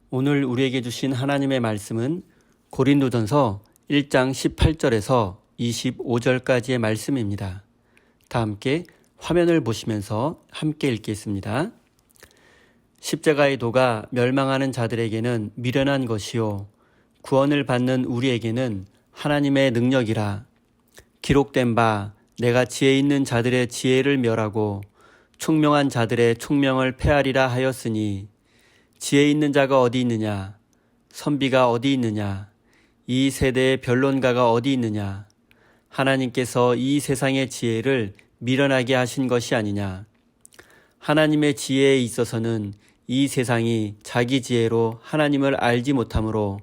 오늘 우리에게 주신 하나님의 말씀은 고린도전서 1장 18절에서 25절까지의 말씀입니다. 다 함께 화면을 보시면서 함께 읽겠습니다. 십자가의 도가 멸망하는 자들에게는 미련한 것이요 구원을 받는 우리에게는 하나님의 능력이라. 기록된 바 내가 지혜 있는 자들의 지혜를 멸하고 총명한 자들의 총명을 패하리라 하였으니 지혜 있는 자가 어디 있느냐? 선비가 어디 있느냐? 이 세대의 변론가가 어디 있느냐? 하나님께서 이 세상의 지혜를 미련하게 하신 것이 아니냐? 하나님의 지혜에 있어서는 이 세상이 자기 지혜로 하나님을 알지 못하므로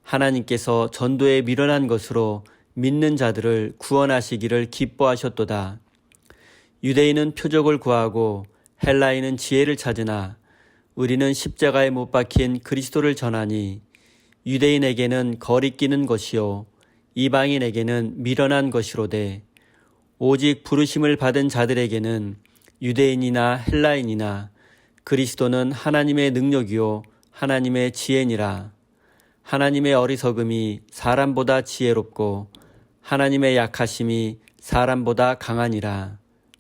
하나님께서 전도에 미련한 것으로 믿는 자들을 구원하시기를 기뻐하셨도다. 유대인은 표적을 구하고 헬라인은 지혜를 찾으나 우리는 십자가에 못 박힌 그리스도를 전하니 유대인에게는 거리끼는 것이요 이방인에게는 미련한 것이로되 오직 부르심을 받은 자들에게는 유대인이나 헬라인이나 그리스도는 하나님의 능력이요 하나님의 지혜니라. 하나님의 어리석음이 사람보다 지혜롭고 하나님의 약하심이 사람보다 강하니라.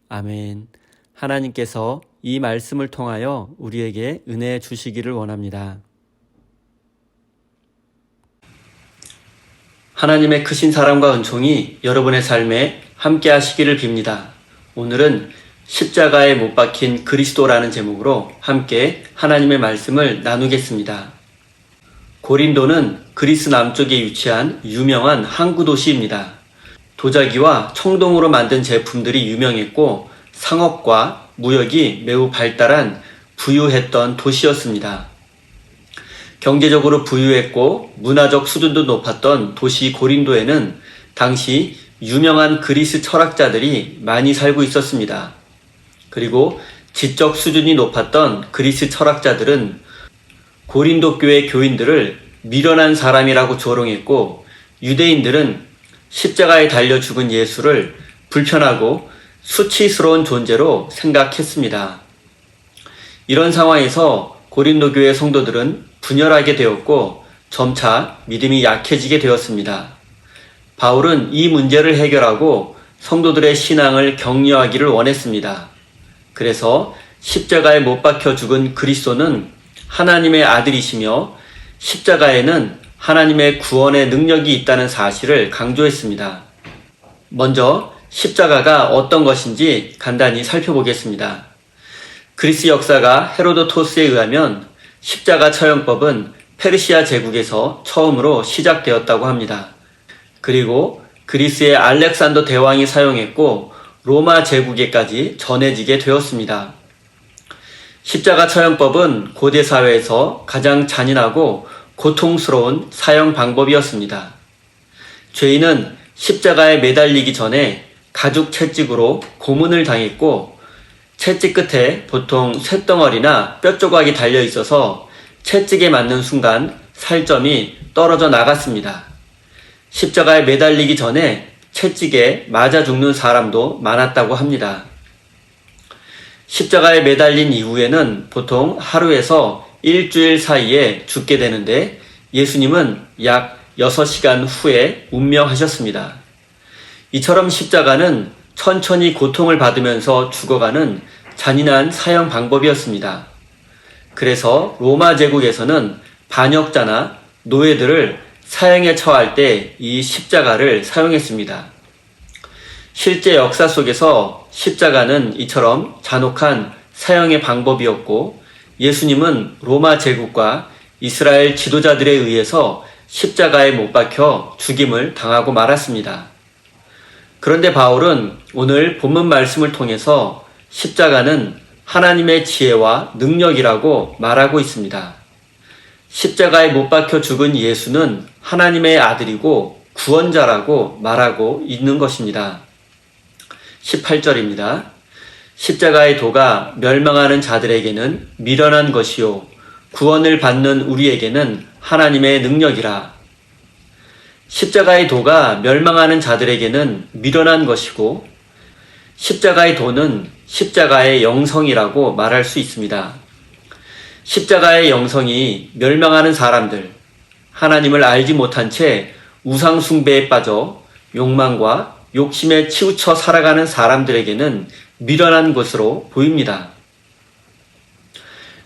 아멘. 하나님께서 이 말씀을 통하여 우리에게 은혜 주시기를 원합니다. 하나님의 크신 사랑과 은총이 여러분의 삶에 함께 하시기를 빕니다. 오늘은 십자가에 못 박힌 그리스도라는 제목으로 함께 하나님의 말씀을 나누겠습니다. 고린도는 그리스 남쪽에 위치한 유명한 항구 도시입니다. 도자기와 청동으로 만든 제품들이 유명했고 상업과 무역이 매우 발달한 부유했던 도시였습니다. 경제적으로 부유했고 문화적 수준도 높았던 도시 고린도에는 당시 유명한 그리스 철학자들이 많이 살고 있었습니다. 그리고 지적 수준이 높았던 그리스 철학자들은 고린도 교회 교인들을 미련한 사람이라고 조롱했고 유대인들은 십자가에 달려 죽은 예수를 불편하고 수치스러운 존재로 생각했습니다. 이런 상황에서 고린도 교회 성도들은 분열하게 되었고 점차 믿음이 약해지게 되었습니다. 바울은 이 문제를 해결하고 성도들의 신앙을 격려하기를 원했습니다. 그래서 십자가에 못 박혀 죽은 그리스도는 하나님의 아들이시며 십자가에는 하나님의 구원의 능력이 있다는 사실을 강조했습니다. 먼저 십자가가 어떤 것인지 간단히 살펴보겠습니다. 그리스 역사가 헤로도토스에 의하면 십자가 처형법은 페르시아 제국에서 처음으로 시작되었다고 합니다. 그리고 그리스의 알렉산더 대왕이 사용했고 로마 제국에까지 전해지게 되었습니다. 십자가 처형법은 고대 사회에서 가장 잔인하고 고통스러운 사형 방법이었습니다. 죄인은 십자가에 매달리기 전에 가죽 채찍으로 고문을 당했고 채찍 끝에 보통 쇳덩어리나 뼈조각이 달려 있어서 채찍에 맞는 순간 살점이 떨어져 나갔습니다. 십자가에 매달리기 전에 채찍에 맞아 죽는 사람도 많았다고 합니다. 십자가에 매달린 이후에는 보통 하루에서 일주일 사이에 죽게 되는데 예수님은 약 6시간 후에 운명하셨습니다. 이처럼 십자가는 천천히 고통을 받으면서 죽어가는 잔인한 사형 방법이었습니다. 그래서 로마 제국에서는 반역자나 노예들을 사형에 처할 때 이 십자가를 사용했습니다. 실제 역사 속에서 십자가는 이처럼 잔혹한 사형의 방법이었고 예수님은 로마 제국과 이스라엘 지도자들에 의해서 십자가에 못 박혀 죽임을 당하고 말았습니다. 그런데 바울은 오늘 본문 말씀을 통해서 십자가는 하나님의 지혜와 능력이라고 말하고 있습니다. 십자가에 못 박혀 죽은 예수는 하나님의 아들이고 구원자라고 말하고 있는 것입니다. 18절입니다. 십자가의 도가 멸망하는 자들에게는 미련한 것이요 구원을 받는 우리에게는 하나님의 능력이라. 십자가의 도가 멸망하는 자들에게는 미련한 것이고 십자가의 도는 십자가의 영성이라고 말할 수 있습니다. 십자가의 영성이 멸망하는 사람들, 하나님을 알지 못한 채 우상 숭배에 빠져 욕망과 욕심에 치우쳐 살아가는 사람들에게는 미련한 것으로 보입니다.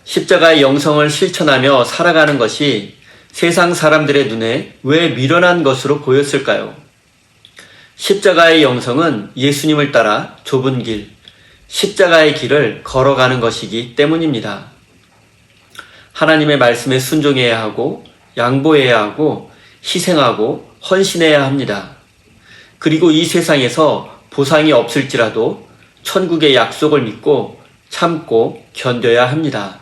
십자가의 영성을 실천하며 살아가는 것이 세상 사람들의 눈에 왜 미련한 것으로 보였을까요? 십자가의 영성은 예수님을 따라 좁은 길, 십자가의 길을 걸어가는 것이기 때문입니다. 하나님의 말씀에 순종해야 하고 양보해야 하고 희생하고 헌신해야 합니다. 그리고 이 세상에서 보상이 없을지라도 천국의 약속을 믿고 참고 견뎌야 합니다.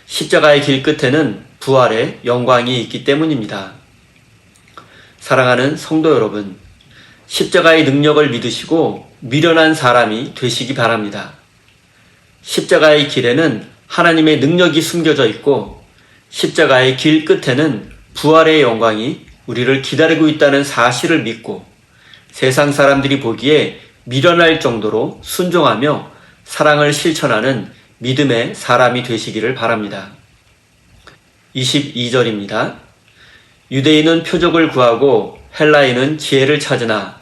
십자가의 길 끝에는 부활의 영광이 있기 때문입니다. 사랑하는 성도 여러분, 십자가의 능력을 믿으시고 미련한 사람이 되시기 바랍니다. 십자가의 길에는 하나님의 능력이 숨겨져 있고 십자가의 길 끝에는 부활의 영광이 우리를 기다리고 있다는 사실을 믿고 세상 사람들이 보기에 미련할 정도로 순종하며 사랑을 실천하는 믿음의 사람이 되시기를 바랍니다. 22절입니다. 유대인은 표적을 구하고 헬라인은 지혜를 찾으나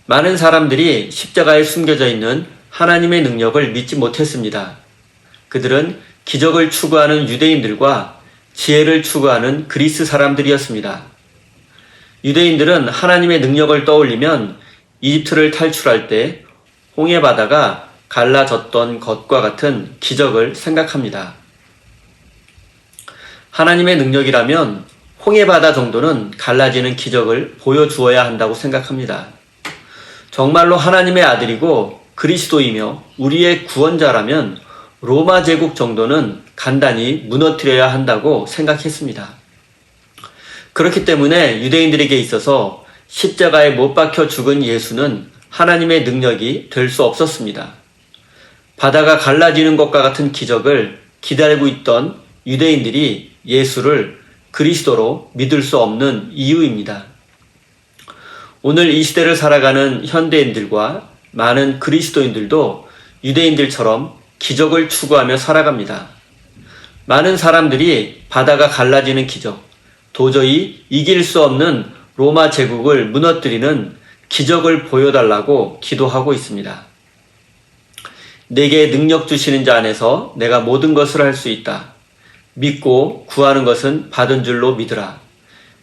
많은 사람들이 십자가에 숨겨져 있는 하나님의 능력을 믿지 못했습니다. 그들은 기적을 추구하는 유대인들과 지혜를 추구하는 그리스 사람들이었습니다. 유대인들은 하나님의 능력을 떠올리면 이집트를 탈출할 때 홍해 바다가 갈라졌던 것과 같은 기적을 생각합니다. 하나님의 능력이라면 홍해 바다 정도는 갈라지는 기적을 보여주어야 한다고 생각합니다. 정말로 하나님의 아들이고 그리스도이며 우리의 구원자라면 로마 제국 정도는 간단히 무너뜨려야 한다고 생각했습니다. 그렇기 때문에 유대인들에게 있어서 십자가에 못 박혀 죽은 예수는 하나님의 능력이 될 수 없었습니다. 바다가 갈라지는 것과 같은 기적을 기다리고 있던 유대인들이 예수를 그리스도로 믿을 수 없는 이유입니다. 오늘 이 시대를 살아가는 현대인들과 많은 그리스도인들도 유대인들처럼 기적을 추구하며 살아갑니다. 많은 사람들이 바다가 갈라지는 기적, 도저히 이길 수 없는 로마 제국을 무너뜨리는 기적을 보여달라고 기도하고 있습니다. 내게 능력 주시는 자 안에서 내가 모든 것을 할 수 있다. 믿고 구하는 것은 받은 줄로 믿으라.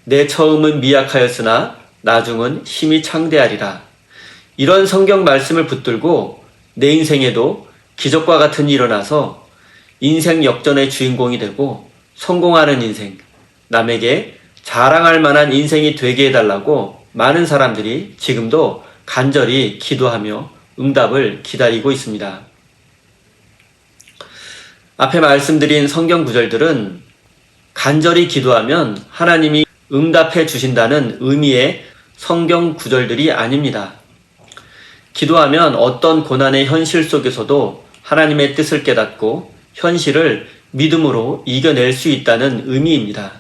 내 처음은 미약하였으나 나중은 힘이 창대하리라. 이런 성경 말씀을 붙들고 내 인생에도 기적과 같은 일이 일어나서 인생 역전의 주인공이 되고 성공하는 인생, 남에게 자랑할 만한 인생이 되게 해달라고 많은 사람들이 지금도 간절히 기도하며 응답을 기다리고 있습니다. 앞에 말씀드린 성경 구절들은 간절히 기도하면 하나님이 응답해 주신다는 의미의 성경 구절들이 아닙니다. 기도하면 어떤 고난의 현실 속에서도 하나님의 뜻을 깨닫고 현실을 믿음으로 이겨낼 수 있다는 의미입니다.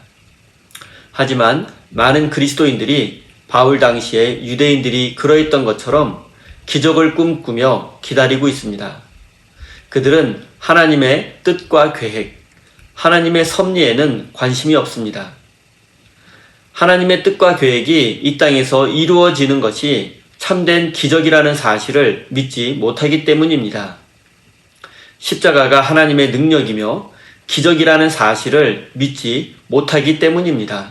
하지만 많은 그리스도인들이 바울 당시에 유대인들이 그러했던 것처럼 기적을 꿈꾸며 기다리고 있습니다. 그들은 하나님의 뜻과 계획, 하나님의 섭리에는 관심이 없습니다. 하나님의 뜻과 계획이 이 땅에서 이루어지는 것이 참된 기적이라는 사실을 믿지 못하기 때문입니다. 십자가가 하나님의 능력이며 기적이라는 사실을 믿지 못하기 때문입니다.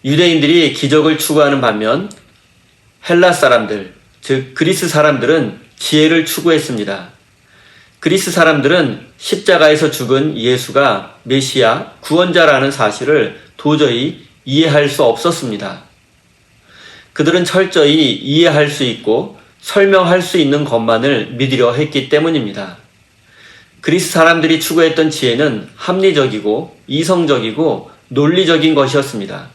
유대인들이 기적을 추구하는 반면 헬라 사람들, 즉 그리스 사람들은 지혜를 추구했습니다. 그리스 사람들은 십자가에서 죽은 예수가 메시아, 구원자라는 사실을 도저히 이해할 수 없었습니다. 그들은 철저히 이해할 수 있고 설명할 수 있는 것만을 믿으려 했기 때문입니다. 그리스 사람들이 추구했던 지혜는 합리적이고 이성적이고 논리적인 것이었습니다.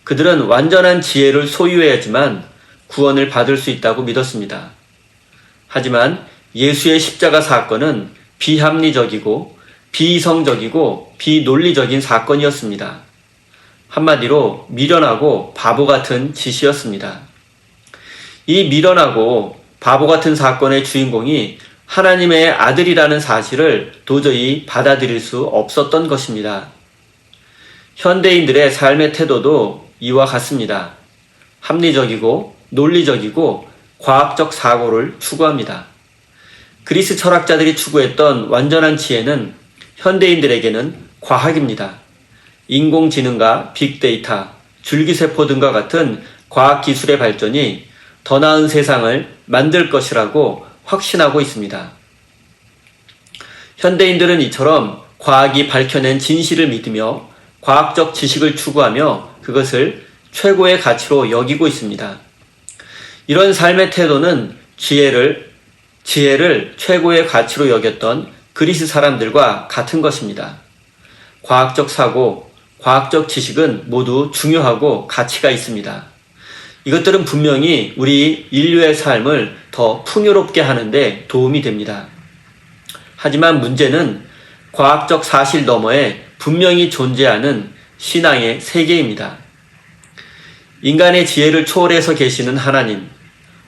그들은 완전한 지혜를 소유해야지만 구원을 받을 수 있다고 믿었습니다. 하지만 예수의 십자가 사건은 비합리적이고 비이성적이고 비논리적인 사건이었습니다. 한마디로 미련하고 바보 같은 짓이었습니다. 이 미련하고 바보 같은 사건의 주인공이 하나님의 아들이라는 사실을 도저히 받아들일 수 없었던 것입니다. 현대인들의 삶의 태도도 이와 같습니다. 합리적이고 논리적이고 과학적 사고를 추구합니다. 그리스 철학자들이 추구했던 완전한 지혜는 현대인들에게는 과학입니다. 인공지능과 빅데이터, 줄기세포 등과 같은 과학기술의 발전이 더 나은 세상을 만들 것이라고 확신하고 있습니다. 현대인들은 이처럼 과학이 밝혀낸 진실을 믿으며 과학적 지식을 추구하며 그것을 최고의 가치로 여기고 있습니다. 이런 삶의 태도는 지혜를 최고의 가치로 여겼던 그리스 사람들과 같은 것입니다. 과학적 사고, 과학적 지식은 모두 중요하고 가치가 있습니다. 이것들은 분명히 우리 인류의 삶을 더 풍요롭게 하는데 도움이 됩니다. 하지만 문제는 과학적 사실 너머에 분명히 존재하는 신앙의 세계입니다. 인간의 지혜를 초월해서 계시는 하나님,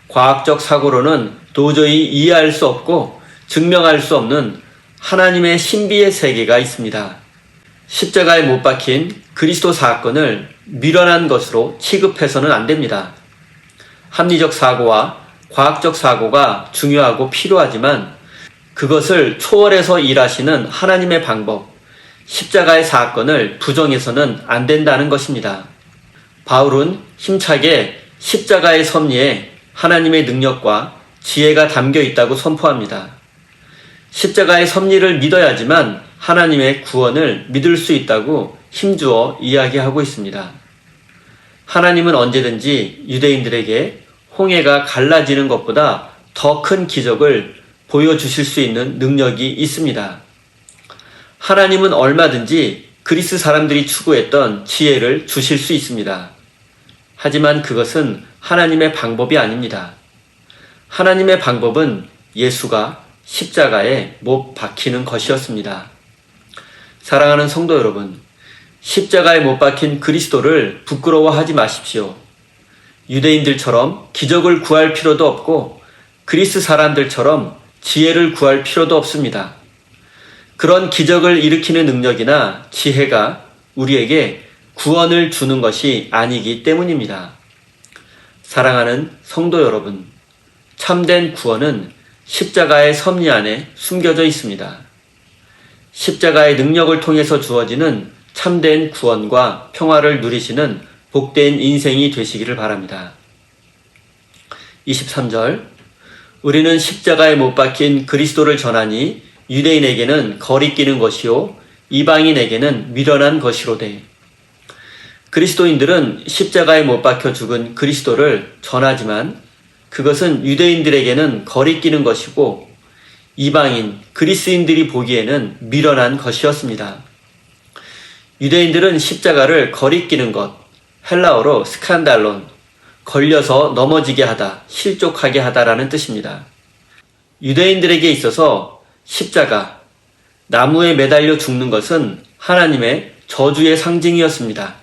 과학적 사고로는 도저히 이해할 수 없고 증명할 수 없는 하나님의 신비의 세계가 있습니다. 십자가에 못 박힌 그리스도 사건을 미련한 것으로 취급해서는 안 됩니다. 합리적 사고와 과학적 사고가 중요하고 필요하지만 그것을 초월해서 일하시는 하나님의 방법, 십자가의 사건을 부정해서는 안 된다는 것입니다. 바울은 힘차게 십자가의 섭리에 하나님의 능력과 지혜가 담겨 있다고 선포합니다. 십자가의 섭리를 믿어야지만 하나님의 구원을 믿을 수 있다고 힘주어 이야기하고 있습니다. 하나님은 언제든지 유대인들에게 홍해가 갈라지는 것보다 더 큰 기적을 보여주실 수 있는 능력이 있습니다. 하나님은 얼마든지 그리스 사람들이 추구했던 지혜를 주실 수 있습니다. 하지만 그것은 하나님의 방법이 아닙니다. 하나님의 방법은 예수가 십자가에 못 박히는 것이었습니다. 사랑하는 성도 여러분, 십자가에 못 박힌 그리스도를 부끄러워하지 마십시오. 유대인들처럼 기적을 구할 필요도 없고 그리스 사람들처럼 지혜를 구할 필요도 없습니다. 그런 기적을 일으키는 능력이나 지혜가 우리에게 구원을 주는 것이 아니기 때문입니다. 사랑하는 성도 여러분, 참된 구원은 십자가의 섭리 안에 숨겨져 있습니다. 십자가의 능력을 통해서 주어지는 참된 구원과 평화를 누리시는 복된 인생이 되시기를 바랍니다. 23절, 우리는 십자가에 못 박힌 그리스도를 전하니 유대인에게는 거리끼는 것이요 이방인에게는 미련한 것이로되. 그리스도인들은 십자가에 못 박혀 죽은 그리스도를 전하지만 그것은 유대인들에게는 거리끼는 것이고 이방인, 그리스인들이 보기에는 미련한 것이었습니다. 유대인들은 십자가를 거리끼는 것, 헬라어로 스칸달론, 걸려서 넘어지게 하다, 실족하게 하다라는 뜻입니다. 유대인들에게 있어서 십자가, 나무에 매달려 죽는 것은 하나님의 저주의 상징이었습니다.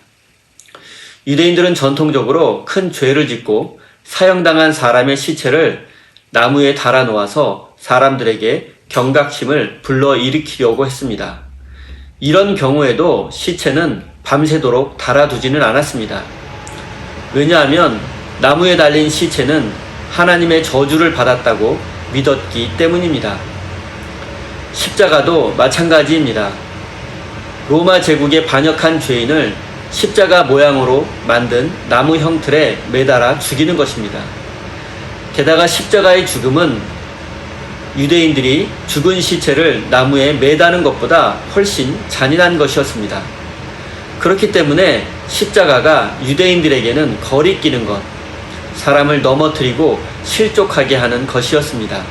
유대인들은 전통적으로 큰 죄를 짓고 사형당한 사람의 시체를 나무에 달아 놓아서 사람들에게 경각심을 불러일으키려고 했습니다. 이런 경우에도 시체는 밤새도록 달아두지는 않았습니다. 왜냐하면 나무에 달린 시체는 하나님의 저주를 받았다고 믿었기 때문입니다. 십자가도 마찬가지입니다. 로마 제국에 반역한 죄인을 십자가 모양으로 만든 나무 형틀에 매달아 죽이는 것입니다. 게다가 십자가의 죽음은 유대인들이 죽은 시체를 나무에 매다는 것보다 훨씬 잔인한 것이었습니다. 그렇기 때문에 십자가가 유대인들에게는 거리끼는 것, 사람을 넘어뜨리고 실족하게 하는 것이었습니다.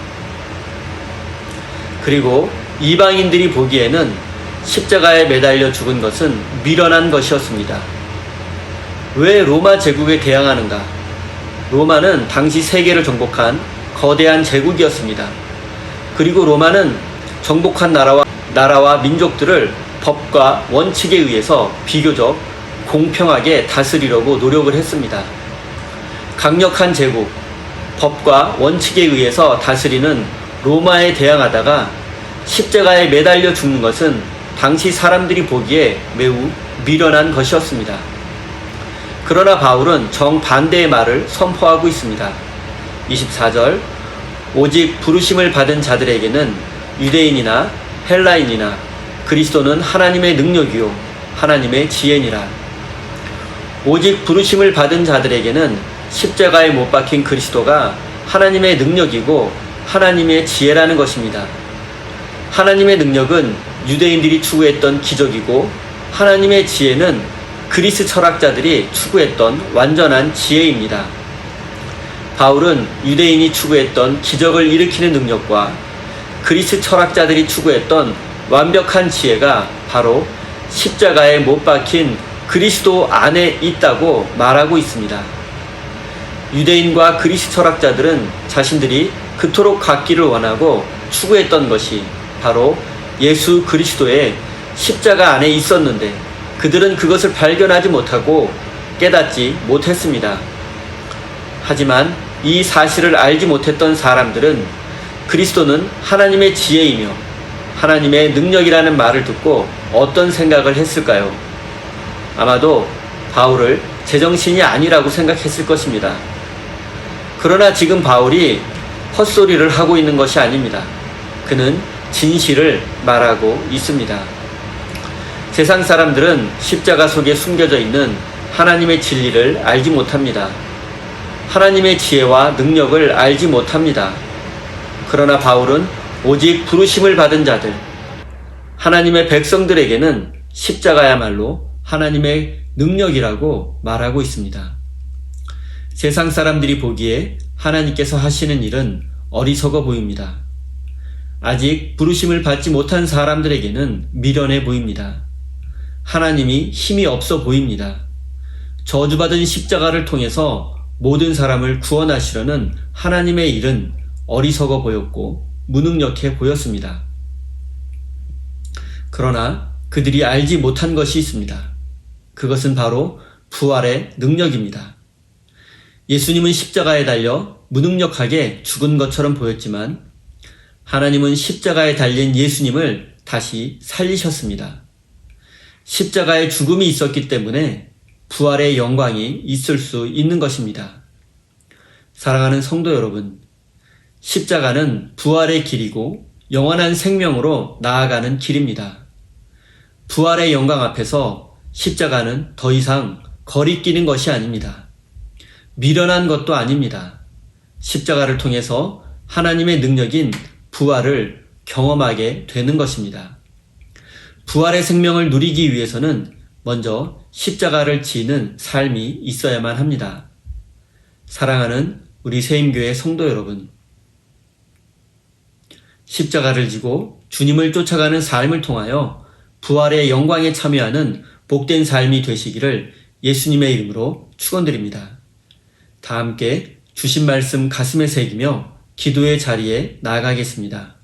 그리고 이방인들이 보기에는 십자가에 매달려 죽은 것은 미련한 것이었습니다. 왜 로마 제국에 대항하는가? 로마는 당시 세계를 정복한 거대한 제국이었습니다. 그리고 로마는 정복한 나라와 민족들을 법과 원칙에 의해서 비교적 공평하게 다스리려고 노력을 했습니다. 강력한 제국, 법과 원칙에 의해서 다스리는 로마에 대항하다가 십자가에 매달려 죽는 것은 당시 사람들이 보기에 매우 미련한 것이었습니다. 그러나 바울은 정반대의 말을 선포하고 있습니다. 24절, 오직 부르심을 받은 자들에게는 유대인이나 헬라인이나 그리스도는 하나님의 능력이요 하나님의 지혜니라. 오직 부르심을 받은 자들에게는 십자가에 못 박힌 그리스도가 하나님의 능력이고 하나님의 지혜라는 것입니다. 하나님의 능력은 유대인들이 추구했던 기적이고 하나님의 지혜는 그리스 철학자들이 추구했던 완전한 지혜입니다. 바울은 유대인이 추구했던 기적을 일으키는 능력과 그리스 철학자들이 추구했던 완벽한 지혜가 바로 십자가에 못 박힌 그리스도 안에 있다고 말하고 있습니다. 유대인과 그리스 철학자들은 자신들이 그토록 갖기를 원하고 추구했던 것이 바로 예수 그리스도의 십자가 안에 있었는데 그들은 그것을 발견하지 못하고 깨닫지 못했습니다. 하지만 이 사실을 알지 못했던 사람들은 그리스도는 하나님의 지혜이며 하나님의 능력이라는 말을 듣고 어떤 생각을 했을까요? 아마도 바울을 제정신이 아니라고 생각했을 것입니다. 그러나 지금 바울이 헛소리를 하고 있는 것이 아닙니다. 그는 진실을 말하고 있습니다. 세상 사람들은 십자가 속에 숨겨져 있는 하나님의 진리를 알지 못합니다. 하나님의 지혜와 능력을 알지 못합니다. 그러나 바울은 오직 부르심을 받은 자들, 하나님의 백성들에게는 십자가야말로 하나님의 능력이라고 말하고 있습니다. 세상 사람들이 보기에 하나님께서 하시는 일은 어리석어 보입니다. 아직 부르심을 받지 못한 사람들에게는 미련해 보입니다. 하나님이 힘이 없어 보입니다. 저주받은 십자가를 통해서 모든 사람을 구원하시려는 하나님의 일은 어리석어 보였고 무능력해 보였습니다. 그러나 그들이 알지 못한 것이 있습니다. 그것은 바로 부활의 능력입니다. 예수님은 십자가에 달려 무능력하게 죽은 것처럼 보였지만 하나님은 십자가에 달린 예수님을 다시 살리셨습니다. 십자가에 죽음이 있었기 때문에 부활의 영광이 있을 수 있는 것입니다. 사랑하는 성도 여러분, 십자가는 부활의 길이고 영원한 생명으로 나아가는 길입니다. 부활의 영광 앞에서 십자가는 더 이상 거리끼는 것이 아닙니다. 미련한 것도 아닙니다. 십자가를 통해서 하나님의 능력인 부활을 경험하게 되는 것입니다. 부활의 생명을 누리기 위해서는 먼저 십자가를 지는 삶이 있어야만 합니다. 사랑하는 우리 세임교회 성도 여러분, 십자가를 지고 주님을 쫓아가는 삶을 통하여 부활의 영광에 참여하는 복된 삶이 되시기를 예수님의 이름으로 축원드립니다. 다 함께 주신 말씀 가슴에 새기며 기도의 자리에 나아가겠습니다.